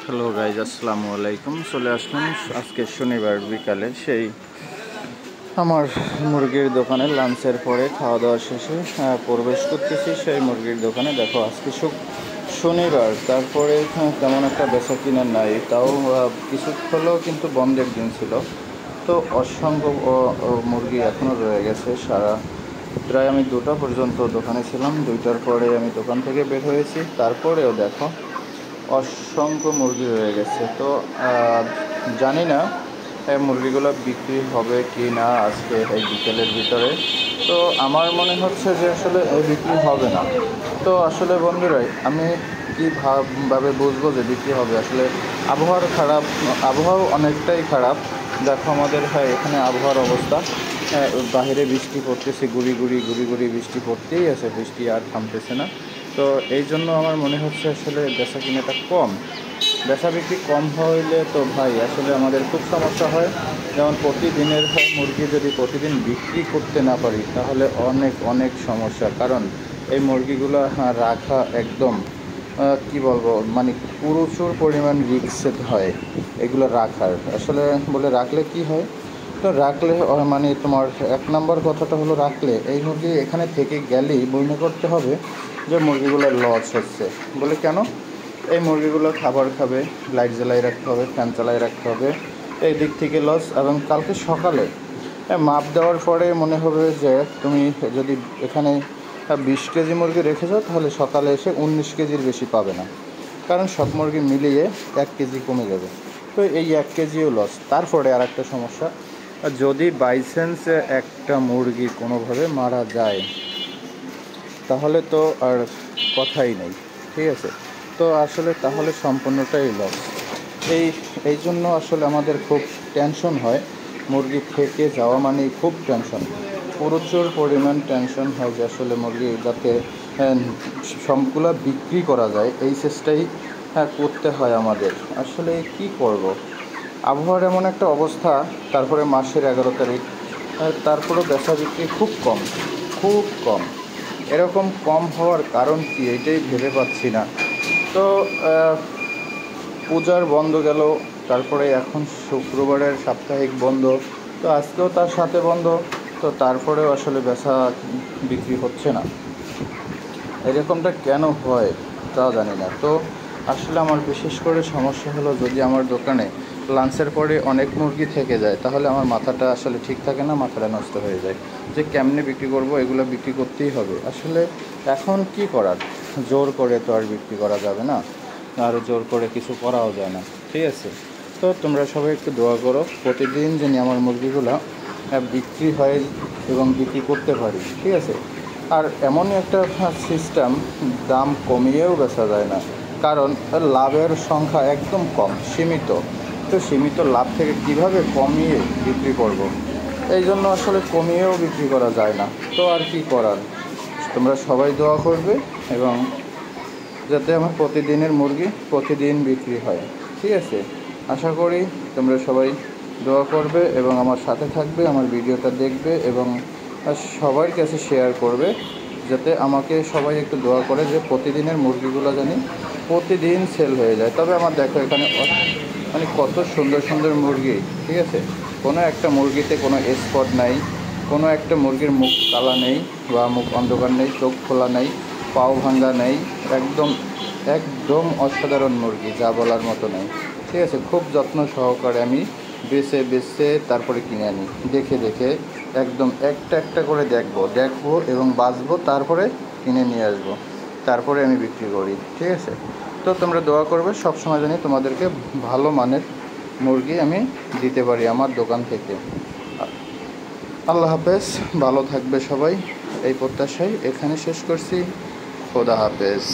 Hello guys, আসসালামু আলাইকুম। চলে আসলাম আজকে শনিবার বিকালে সেই আমার মুরগির দোকানে লাঞ্চের পরে খাওয়া দাওয়া শেষে প্রবেশ করতেছি সেই মুরগির দোকানে। দেখো আজকে শনিবার, তারপরে তেমন একটা বেচা কিনা নাই, তাও কিছু হলেও কিন্তু বন্ধের দিন ছিল, তো অসংখ্য মুরগি এখনও রয়ে গেছে। প্রায় আমি 2টা পর্যন্ত দোকানে ছিলাম, 2টার পরে আমি দোকান থেকে বের হয়েছি। তারপরেও দেখো অসংখ্য মুরগি রয়ে গেছে। তো জানি না এই মুরগিগুলো বিক্রি হবে কি না আজকে এই বিকেলের ভিতরে। তো আমার মনে হচ্ছে যে আসলে বিক্রি হবে না। তো আসলে বন্ধুরাই, আমি কীভাবে বুঝবো যে বিক্রি হবে? আসলে আবহাওয়া অনেকটাই খারাপ। দেখো আমাদের এখানে আবহাওয়ার অবস্থা, বাহিরে বৃষ্টি পড়তেছে, গুড়ি গুড়ি বৃষ্টি পড়তেই আছে, বৃষ্টি আর থামতেছে না। তো এই জন্য আমার মনে হচ্ছে আসলে বেচা কিনাটা কম, বেচা বিক্রি কম হইলে তো ভাই আসলে আমাদের খুব সমস্যা হয়। যেমন প্রতিদিনের মুরগি যদি প্রতিদিন বিক্রি করতে না পারি তাহলে অনেক অনেক সমস্যা। কারণ এই মুরগিগুলো রাখা একদম কি বলবো, মানে প্রচুর পরিমাণ রিস্ক হয় এগুলো রাখার। আসলে বলে রাখলে কি হয়, তো রাখলে মানে তোমার 1 নম্বর কথাটা হলো, রাখলে এই মুরগি এখানে থেকে গেলেই মনে করতে হবে যে মুরগিগুলো লস হচ্ছে। বলে কেন? এই মুরগিগুলো খাবার খাবে, লাইট জ্বালাই রাখতে হবে, ফ্যান চালাই রাখতে হবে, এই দিক থেকে লস। এবং কালকে সকালে মাপ দেওয়ার পরে মনে হবে যে তুমি যদি এখানে 20 কেজি মুরগি রেখে যাও তাহলে সকালে এসে 19 কেজির বেশি পাবে না, কারণ সব মুরগি মিলিয়ে 1 কেজি কমে যাবে। তো এই 1 কেজিও লস। তারপরে আর একটা সমস্যা, যদি বাই চান্স একটা মুরগি কোনোভাবে মারা যায় তাহলে তো আর কথাই নেই, ঠিক আছে? তো আসলে তাহলে সম্পূর্ণটাই লস। এই জন্য আসলে আমাদের খুব টেনশন হয়, মুরগি থেকে যাওয়া মানেই খুব টেনশন, প্রচুর পরিমাণ টেনশন হয় যে আসলে মুরগি যাতে সবগুলো বিক্রি করা যায় এই চেষ্টাই করতে হয় আমাদের। আসলে কি করব, আবহাওয়ার এমন একটা অবস্থা। তারপরে মাসের 11 তারিখ, তারপরেও বেচা বিক্রি খুব কম। এরকম কম হওয়ার কারণ কি, এটাই ভেবে পাচ্ছি না। তো পূজার বন্ধ গেল, তারপরে এখন শুক্রবারের সাপ্তাহিক বন্ধ, তো আজকেও তার সাথে বন্ধ। তো তারপরেও আসলে বেচা বিক্রি হচ্ছে না। এরকমটা কেন হয় তা জানি না। তো আসলে আমার বিশেষ করে সমস্যা হলো, যদি আমার দোকানে লাঞ্চের পরে অনেক মুরগি থেকে যায় তাহলে আমার মাথাটা আসলে ঠিক থাকে না, মাথাটা নষ্ট হয়ে যায় যে কেমনে বিক্রি করব, এগুলো বিক্রি করতেই হবে। আসলে এখন কি করার, জোর করে তো আর বিক্রি করা যাবে না, আর জোর করে কিছু করাও যায় না, ঠিক আছে? তো তোমরা সবাই একটু দোয়া করো প্রতিদিন যেন আমার মুরগিগুলো বিক্রি হয় এবং বিক্রি করতে পারি, ঠিক আছে? আর এমনই একটা সিস্টেম, দাম কমিয়েও বেচা যায় না, কারণ লাভের সংখ্যা একদম কম, সীমিত। তো সীমিত লাভ থেকে কিভাবে কমিয়ে বিক্রি করব? এই জন্য আসলে কমিয়েও বিক্রি করা যায় না। তো আর কি করার, তোমরা সবাই দোয়া করবে এবং যাতে আমার প্রতিদিনের মুরগি প্রতিদিন বিক্রি হয়, ঠিক আছে? আশা করি তোমরা সবাই দোয়া করবে এবং আমার সাথে থাকবে, আমার ভিডিওটা দেখবে এবং সবার কাছে শেয়ার করবে, যাতে আমাকে সবাই একটু দোয়া করে যে প্রতিদিনের মুরগিগুলো জানি প্রতিদিন সেল হয়ে যায়। তবে আমার দেখো এখানে মানে কত সুন্দর সুন্দর মুরগি, ঠিক আছে? কোনো একটা মুরগিতে কোনো স্পট নাই, কোনো একটা মুরগির মুখ কালা নেই বা মুখ অন্ধকার নেই, চোখ খোলা নেই, পাও ভাঙ্গা নেই, একদম অসাধারণ মুরগি, যা বলার মতো নেই, ঠিক আছে? খুব যত্ন সহকারে আমি বেছে তারপরে কিনে আনি, দেখে একদম একটা করে দেখবো এবং বাছবো, তারপরে কিনে নিয়ে আসবো, তারপরে আমি বিক্রি করি, ঠিক আছে? তো তোমরা দোয়া করবে সবসময় জানি তোমাদেরকে ভালো মানের মুরগি আমি দিতে পারি আমার দোকান থেকে। আল্লাহ হাফেজ, ভালো থাকবে সবাই, এই প্রত্যাশায় এখানে শেষ করছি। খোদা হাফেজ।